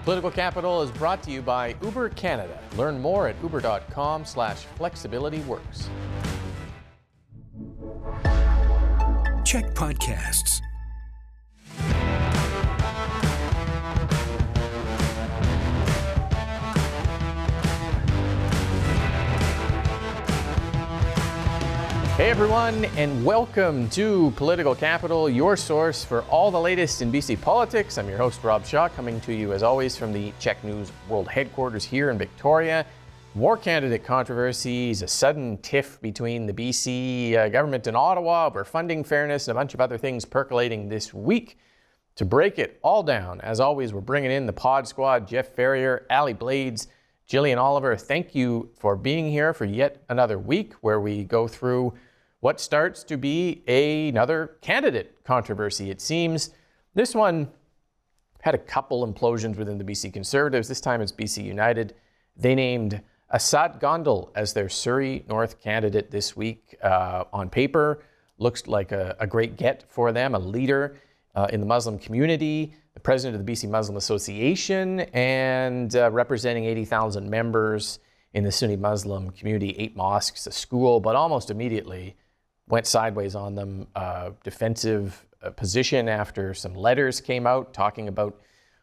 Political Capital is brought to you by Uber Canada. Learn more at uber.com/flexibilityworks. CHEK Podcasts. Hey everyone, and welcome to Political Capital, your source for all the latest in BC politics. I'm your host, Rob Shaw, coming to you as always from the CHEK News World Headquarters here in Victoria. More candidate controversies, a sudden tiff between the BC government and Ottawa over funding fairness, and a bunch of other things percolating this week. To break it all down, as always, we're bringing in the pod squad, Jeff Ferrier, Allie Blades, Jillian Oliver. Thank you for being here for yet another week where we go through what starts to be another candidate controversy. It seems this one had a couple implosions within the BC Conservatives. This time it's BC United. They named Asad Gondal as their Surrey North candidate this week. On paper, looks like a great get for them, a leader in the Muslim community, the president of the BC Muslim Association, and representing 80,000 members in the Sunni Muslim community, 8 mosques, a school, but almost immediately went sideways on them, defensive position after some letters came out talking about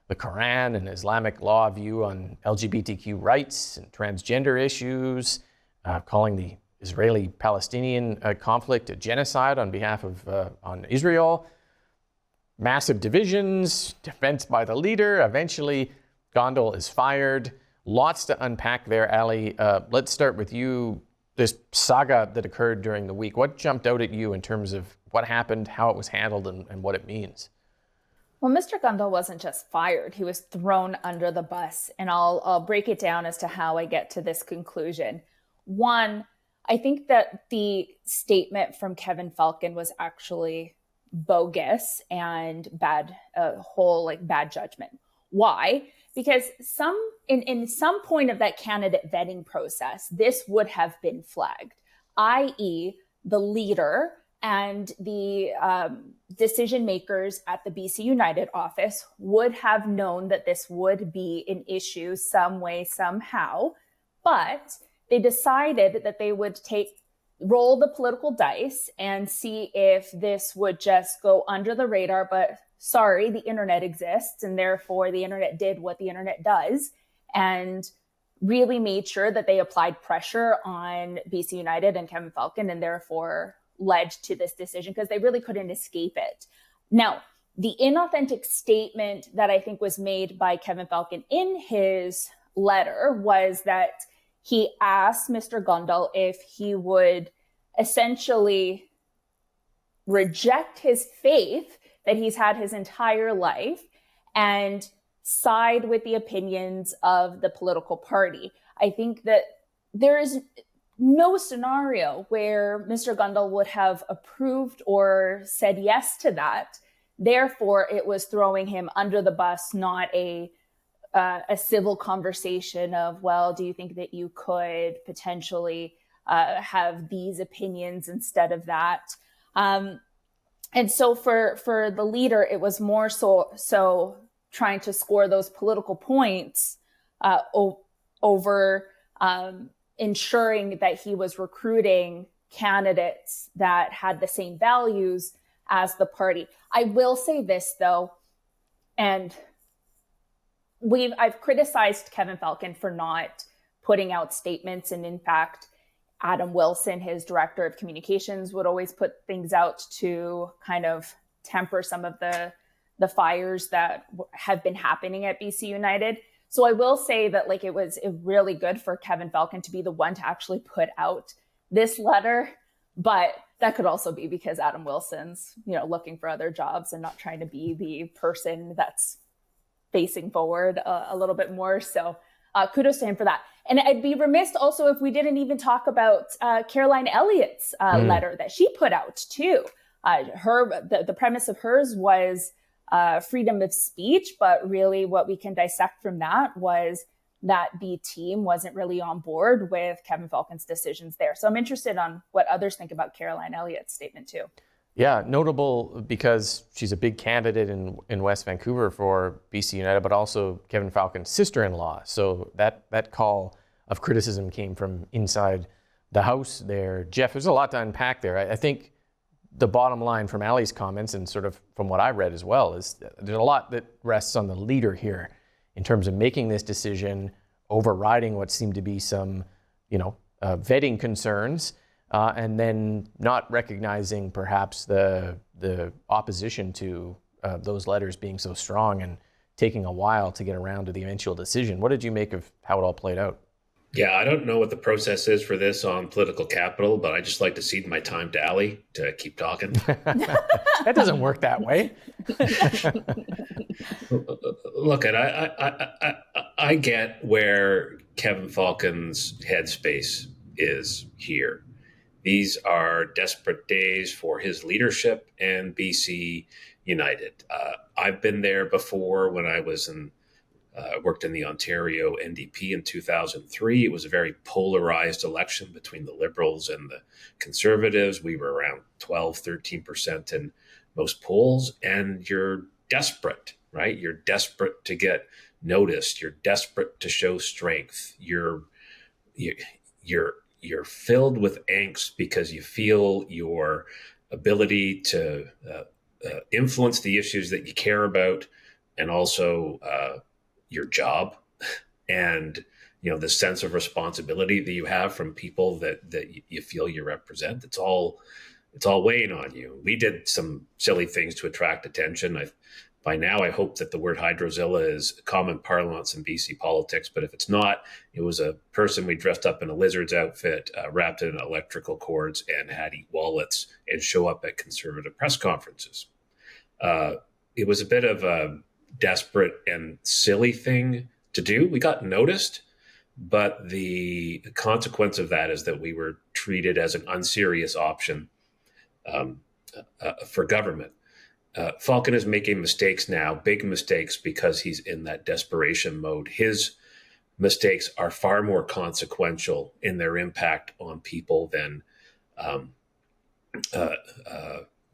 the Quran and Islamic law view on LGBTQ rights and transgender issues, calling the Israeli-Palestinian conflict a genocide on behalf of on Israel. Massive divisions, defense by the leader. Eventually, Gondal is fired. Lots to unpack there, Allie. Let's start with you. This saga that occurred during the week, what jumped out at you in terms of what happened, how it was handled, and what it means? Well, Mr. Gondal wasn't just fired. He was thrown under the bus. And I'll break it down as to how I get to this conclusion. One, I think that the statement from Kevin Falcon was actually bogus and bad judgment. Why? Because in some point of that candidate vetting process, this would have been flagged, i.e. the leader and the decision makers at the BC United office would have known that this would be an issue some way, somehow, but they decided that they would roll the political dice and see if this would just go under the radar, but sorry, the internet exists, and therefore the internet did what the internet does and really made sure that they applied pressure on BC United and Kevin Falcon, and therefore led to this decision because they really couldn't escape it. Now, the inauthentic statement that I think was made by Kevin Falcon in his letter was that he asked Mr. Gondal if he would essentially reject his faith that he's had his entire life and side with the opinions of the political party. I think that there is no scenario where Mr. Gondal would have approved or said yes to that. Therefore, it was throwing him under the bus, not a civil conversation of, well, do you think that you could potentially have these opinions instead of that? And so for the leader, it was more so trying to score those political points over ensuring that he was recruiting candidates that had the same values as the party. I will say this, though, and I've criticized Kevin Falcon for not putting out statements, and in fact, Adam Wilson, his director of communications, would always put things out to kind of temper some of the fires that have been happening at BC United. So I will say that it was really good for Kevin Falcon to be the one to actually put out this letter, but that could also be because Adam Wilson's, looking for other jobs and not trying to be the person that's facing forward a little bit more. So kudos to him for that. And I'd be remiss also if we didn't even talk about Caroline Elliott's letter that she put out too. The premise of hers was freedom of speech, but really what we can dissect from that was that the team wasn't really on board with Kevin Falcon's decisions there. So I'm interested on what others think about Caroline Elliott's statement too. Yeah, notable because she's a big candidate in West Vancouver for BC United, but also Kevin Falcon's sister-in-law. So that call of criticism came from inside the House there. Jeff, there's a lot to unpack there. I think the bottom line from Allie's comments, and sort of from what I read as well, is there's a lot that rests on the leader here in terms of making this decision, overriding what seemed to be some, vetting concerns, and then not recognizing perhaps the opposition to those letters being so strong and taking a while to get around to the eventual decision. What did you make of how it all played out? Yeah, I don't know what the process is for this on Political Capital, but I just like to cede my time to Allie to keep talking. That doesn't work that way. Look, I get where Kevin Falcon's headspace is here. These are desperate days for his leadership and BC United. I've been there before when I was worked in the Ontario NDP in 2003. It was a very polarized election between the Liberals and the Conservatives. We were around 12, 13% in most polls, and you're desperate, right? You're desperate to get noticed. You're desperate to show strength. You're filled with angst because you feel your ability to influence the issues that you care about, and also your job, and the sense of responsibility that you have from people that you feel you represent. It's all weighing on you. We did some silly things to attract attention. By now, I hope that the word hydrozilla is common parlance in BC politics, but if it's not, it was a person we dressed up in a lizard's outfit, wrapped in electrical cords, and had eat wallets and show up at Conservative press conferences. It was a bit of a desperate and silly thing to do. We got noticed, but the consequence of that is that we were treated as an unserious option for government. Falcon is making mistakes now, big mistakes, because he's in that desperation mode. His mistakes are far more consequential in their impact on people than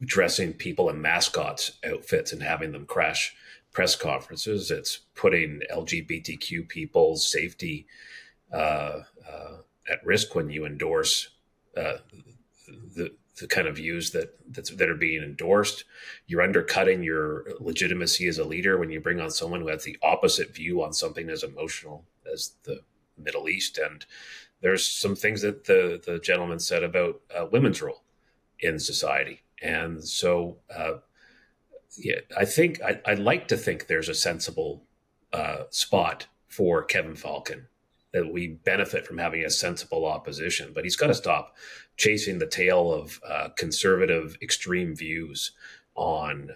dressing people in mascots outfits and having them crash press conferences. It's putting LGBTQ people's safety at risk when you endorse the kind of views that are being endorsed. You're undercutting your legitimacy as a leader when you bring on someone who has the opposite view on something as emotional as the Middle East. And there's some things that the gentleman said about women's role in society. And so, I think I'd like to think there's a sensible spot for Kevin Falcon, that we benefit from having a sensible opposition, but he's got to stop chasing the tail of conservative extreme views on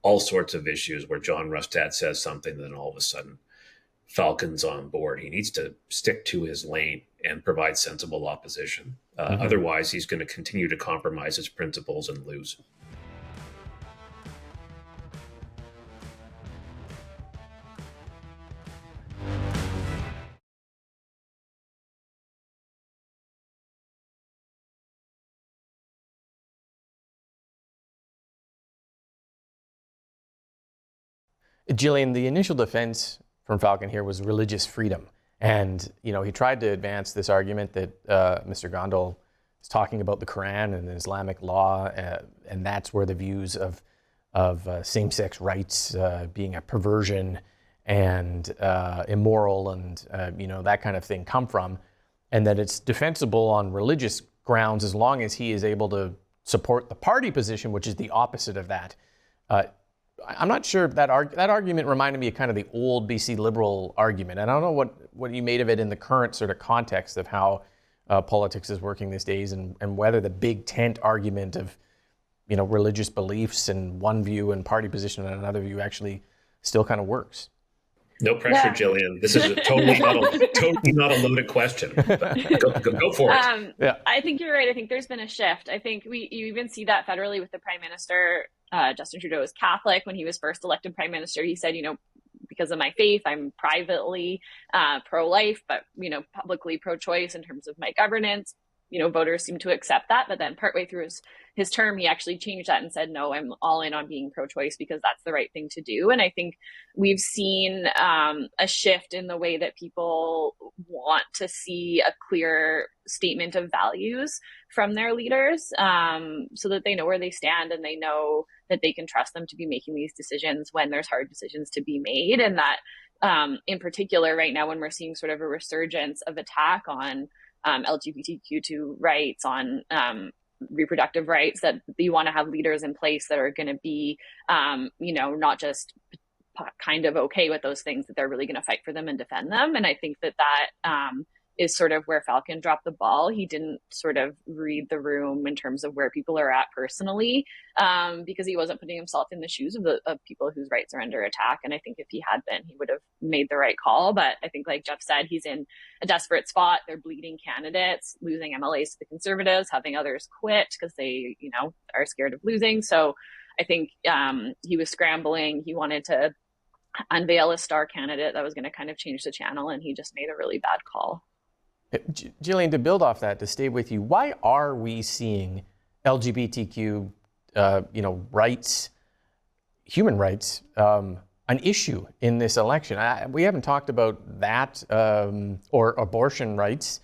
all sorts of issues where John Rustad says something, then all of a sudden Falcon's on board. He needs to stick to his lane and provide sensible opposition. Otherwise, he's going to continue to compromise his principles and lose. Jillian, the initial defense from Falcon here was religious freedom. And, he tried to advance this argument that Mr. Gondal is talking about the Quran and Islamic law, and that's where the views of same-sex rights being a perversion and immoral and, that kind of thing come from, and that it's defensible on religious grounds as long as he is able to support the party position, which is the opposite of that. I'm not sure that argument reminded me of kind of the old BC Liberal argument. And I don't know what you made of it in the current sort of context of how politics is working these days, and whether the big tent argument of, religious beliefs and one view and party position and another view actually still kind of works. No pressure, Jillian. This is a totally not a loaded question. Go for it. I think you're right. I think there's been a shift. I think you even see that federally with the Prime Minister. Justin Trudeau is Catholic. When he was first elected Prime Minister, he said, because of my faith, I'm privately pro-life, but, publicly pro-choice in terms of my governance. voters seem to accept that. But then partway through his term, he actually changed that and said, no, I'm all in on being pro-choice because that's the right thing to do. And I think we've seen a shift in the way that people want to see a clear statement of values from their leaders, so that they know where they stand and they know that they can trust them to be making these decisions when there's hard decisions to be made. And that in particular right now, when we're seeing sort of a resurgence of attack on LGBTQ2 rights, on reproductive rights, that you want to have leaders in place that are going to be, not just kind of okay with those things, that they're really going to fight for them and defend them. And I think that is sort of where Falcon dropped the ball. He didn't sort of read the room in terms of where people are at personally, because he wasn't putting himself in the shoes of people whose rights are under attack. And I think if he had been, he would have made the right call. But I think, like Jeff said, he's in a desperate spot. They're bleeding candidates, losing MLAs to the Conservatives, having others quit because they, are scared of losing. So I think he was scrambling. He wanted to unveil a star candidate that was going to kind of change the channel, and he just made a really bad call. Jillian, to build off that, to stay with you, why are we seeing LGBTQ, rights, human rights, an issue in this election? We haven't talked about that or abortion rights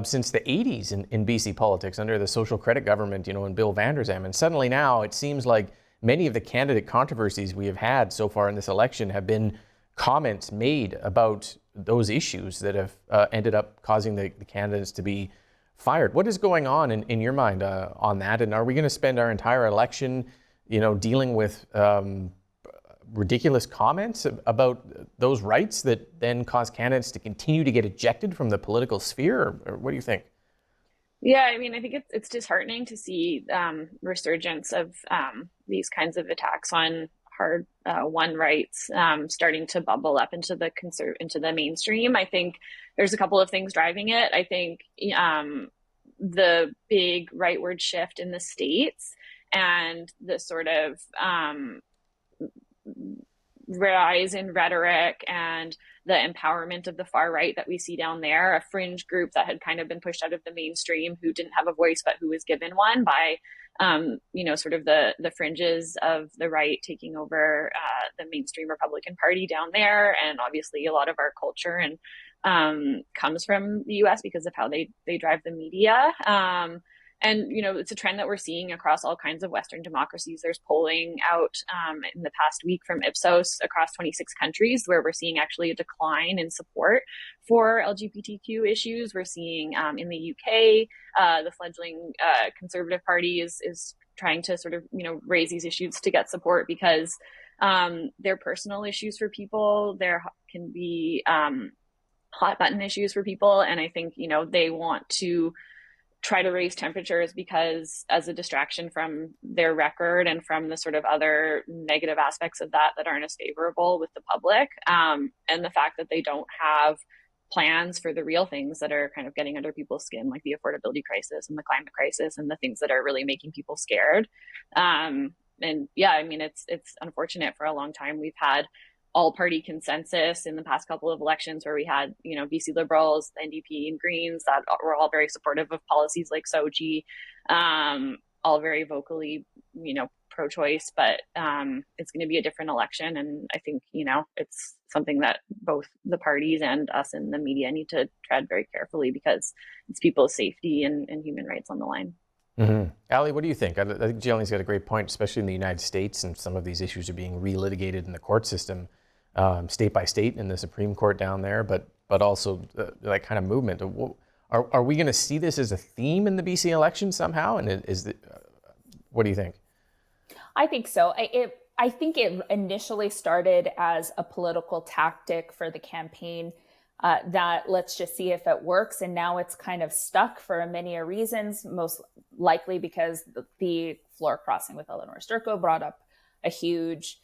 since the 80s in BC politics under the social credit government, and Bill Vander Zalm. And suddenly now it seems like many of the candidate controversies we have had so far in this election have been comments made about those issues that have ended up causing the candidates to be fired. What is going on in your mind on that? And are we going to spend our entire election, dealing with ridiculous comments about those rights that then cause candidates to continue to get ejected from the political sphere? Or what do you think? Yeah, I mean, I think it's disheartening to see resurgence of these kinds of attacks on hard-won rights starting to bubble up into the mainstream. I think there's a couple of things driving it. I think the big rightward shift in the States and the sort of rise in rhetoric and the empowerment of the far right that we see down there, a fringe group that had kind of been pushed out of the mainstream, who didn't have a voice, but who was given one by, sort of the fringes of the right taking over the mainstream Republican Party down there. And obviously a lot of our culture and comes from the US because of how they drive the media. And, it's a trend that we're seeing across all kinds of Western democracies. There's polling out in the past week from Ipsos across 26 countries where we're seeing actually a decline in support for LGBTQ issues. We're seeing in the UK, the fledgling Conservative Party is trying to sort of, raise these issues to get support because they're personal issues for people. There can be hot button issues for people. And I think, they want to try to raise temperatures because as a distraction from their record and from the sort of other negative aspects of that aren't as favorable with the public. And the fact that they don't have plans for the real things that are kind of getting under people's skin, like the affordability crisis and the climate crisis and the things that are really making people scared. And yeah, I mean, it's unfortunate. For a long time, we've had all party consensus in the past couple of elections where we had, BC Liberals, the NDP and Greens that were all very supportive of policies like CHEK, all very vocally, pro-choice, but it's going to be a different election. And I think, it's something that both the parties and us in the media need to tread very carefully because it's people's safety and human rights on the line. Mm-hmm. Allie, what do you think? I think Jillian's got a great point, especially in the United States, and some of these issues are being relitigated in the court system, state by state in the Supreme Court down there, but also that kind of movement. Are we going to see this as a theme in the BC election somehow? And what do you think? I think so. I think it initially started as a political tactic for the campaign that let's just see if it works. And now it's kind of stuck for many reasons, most likely because the floor crossing with Eleanor Sturko brought up a huge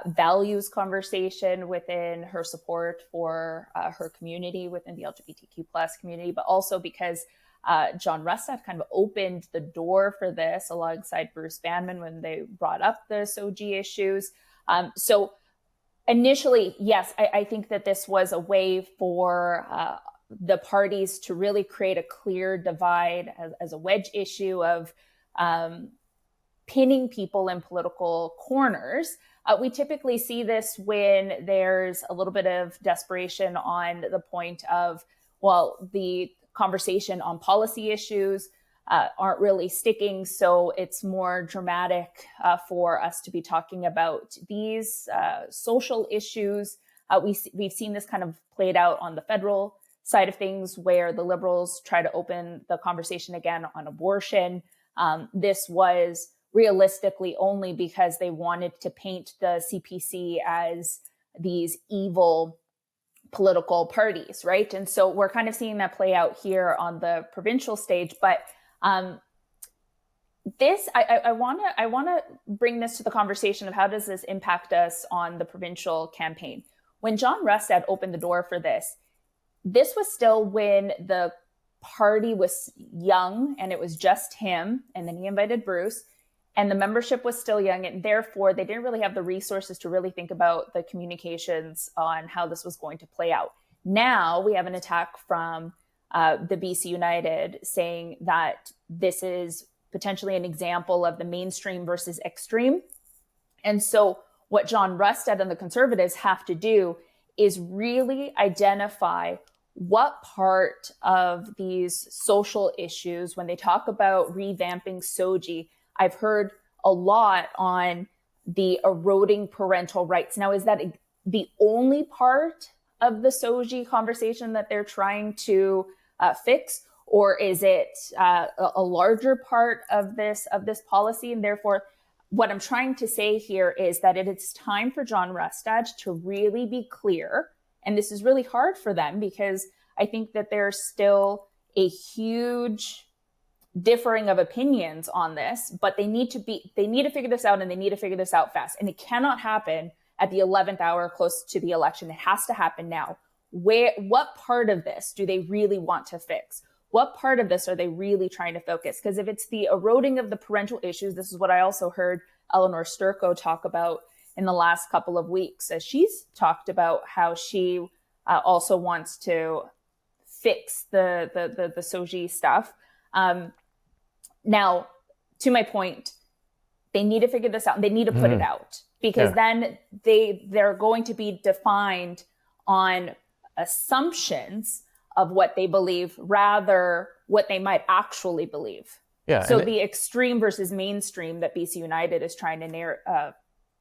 values conversation within her support for her community, within the LGBTQ plus community, but also because John Rustad kind of opened the door for this alongside Bruce Banman when they brought up the SOGI issues. So initially, yes, I think that this was a way for the parties to really create a clear divide as a wedge issue of pinning people in political corners. We typically see this when there's a little bit of desperation on the point of, well, the conversation on policy issues aren't really sticking, so it's more dramatic for us to be talking about these social issues. We've seen this kind of played out on the federal side of things, where the Liberals try to open the conversation again on abortion. This was realistically only because they wanted to paint the CPC as these evil political parties, right? And so we're kind of seeing that play out here on the provincial stage. But this, I want to bring this to the conversation of how does this impact us on the provincial campaign. When John Rustad opened the door for this was still when the party was young and it was just him, and then he invited Bruce, and the membership was still young, and therefore they didn't really have the resources to really think about the communications on how this was going to play out. Now we have an attack from the BC United saying that this is potentially an example of the mainstream versus extreme. And so what John Rustad and the Conservatives have to do is really identify what part of these social issues, when they talk about revamping SOGI, I've heard a lot on the eroding parental rights. Now, is that the only part of the SOGI conversation that they're trying to fix, or is it a larger part of this policy? And therefore, what I'm trying to say here is that it is time for John Rustad to really be clear. And this is really hard for them because I think that there's still a huge differing of opinions on this, but they need to figure this out, and they need to figure this out fast. And it cannot happen at the 11th hour close to the election. It has to happen now. What part of this do they really want to fix? What part of this are they really trying to focus? Because if it's the eroding of the parental issues, this is what I also heard Eleanor Sturko talk about in the last couple of weeks, as she's talked about how she also wants to fix the SOGI stuff. Now, to my point, they need to figure this out. They need to put it out, because then they're going to be defined on assumptions of what they believe rather what they might actually believe. Yeah. So the extreme versus mainstream that BC United is trying to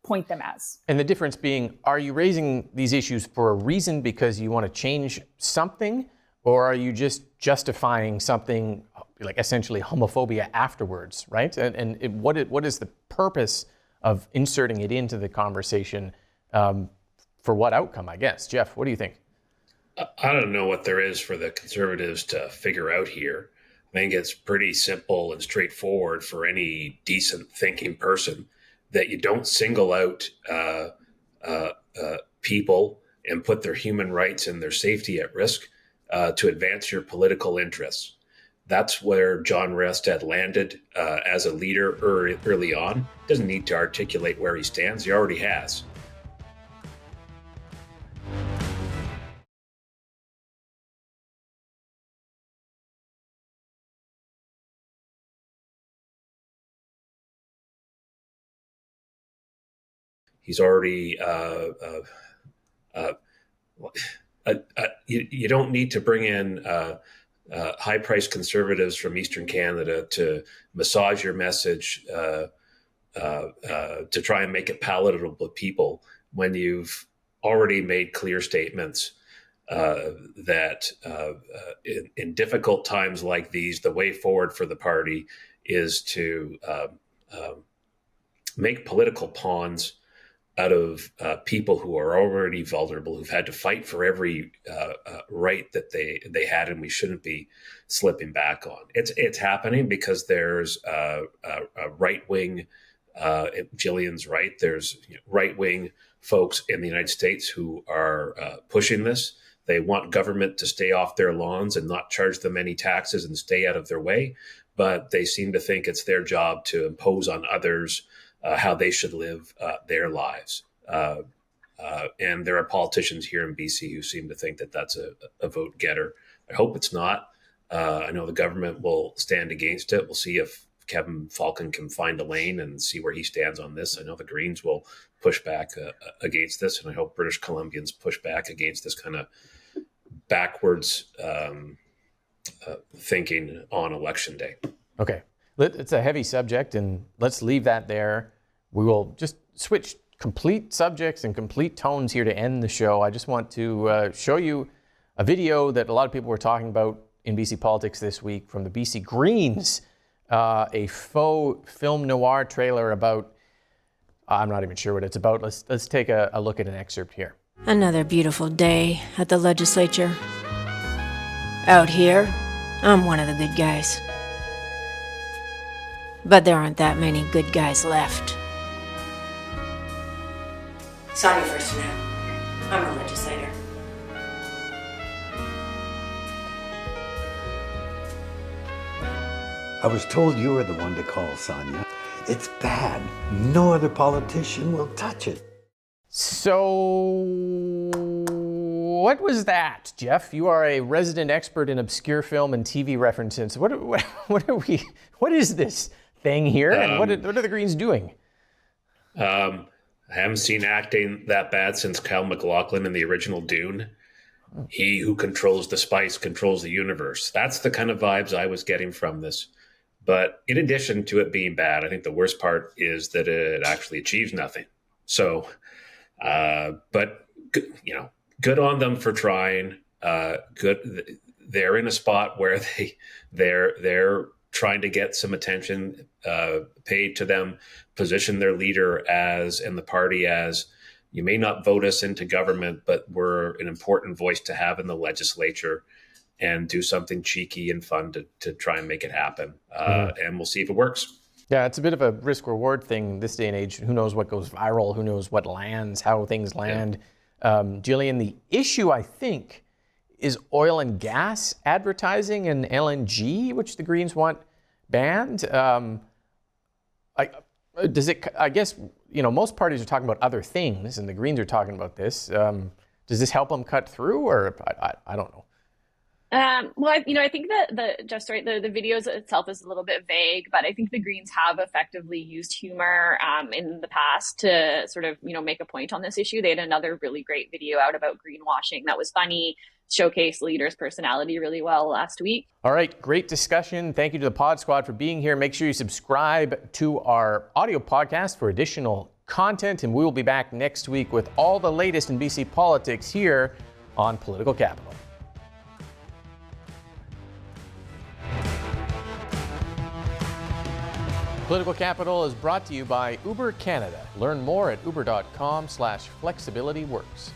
point them as. And the difference being, are you raising these issues for a reason because you want to change something, or are you just justifying something like essentially homophobia afterwards, right? And what is the purpose of inserting it into the conversation for what outcome, I guess? Jeff, what do you think? I don't know what there is for the Conservatives to figure out here. I think it's pretty simple and straightforward for any decent thinking person that you don't single out people and put their human rights and their safety at risk to advance your political interests. That's where John Rustad landed as a leader early on. Doesn't need to articulate where he stands. He already has. He's already, you don't need to bring in high-priced conservatives from Eastern Canada to massage your message to try and make it palatable to people when you've already made clear statements that in difficult times like these, the way forward for the party is to make political pawns out of people who are already vulnerable, who've had to fight for every right that they had, and we shouldn't be slipping back on. It's happening because there's a right-wing, Jillian's right, there's right-wing folks in the United States who are pushing this. They want government to stay off their lawns and not charge them any taxes and stay out of their way, but they seem to think it's their job to impose on others how they should live their lives. And there are politicians here in BC who seem to think that that's a vote getter I hope it's not. I know the government will stand against it. We'll see if Kevin Falcon can find a lane and see where he stands on this. I know the Greens will push back against this, and I hope British Columbians push back against this kind of backwards thinking on election day. Okay. It's a heavy subject, and let's leave that there. We will just switch complete subjects and complete tones here to end the show. I just want to show you a video that a lot of people were talking about in BC politics this week from the BC Greens, a faux film noir trailer about, I'm not even sure what it's about. Let's take a look at an excerpt here. Another beautiful day at the legislature. Out here, I'm one of the good guys. But there aren't that many good guys left. Sonia first now. I'm a legislator. I was told you were the one to call, Sonia. It's bad. No other politician will touch it. So, what was that, Jeff? You are a resident expert in obscure film and TV references. What is this thing here, and what are the Greens doing? I haven't seen acting that bad since Kyle MacLachlan in the original Dune. He who controls the spice controls the universe. That's the kind of vibes I was getting from this. But in addition to it being bad, I think the worst part is that it actually achieves nothing. So, but good on them for trying. Good, they're in a spot where they're trying to get some attention paid to them, position their leader and the party as, you may not vote us into government, but we're an important voice to have in the legislature, and do something cheeky and fun to try and make it happen. And we'll see if it works. Yeah, it's a bit of a risk-reward thing this day and age. Who knows what goes viral? Who knows what lands, how things land? Yeah. Jillian, the issue, I think, is oil and gas advertising and LNG, which the Greens want banned. I guess, most parties are talking about other things, and the Greens are talking about this. Does this help them cut through, or I don't know? Well, I think that the videos itself is a little bit vague, but I think the Greens have effectively used humor in the past to sort of, make a point on this issue. They had another really great video out about greenwashing that was funny, showcased the leader's personality really well last week. All right, great discussion. Thank you to the Pod Squad for being here. Make sure you subscribe to our audio podcast for additional content, and we will be back next week with all the latest in BC politics here on Political Capital. Political Capital is brought to you by Uber Canada. Learn more at uber.com/flexibilityworks.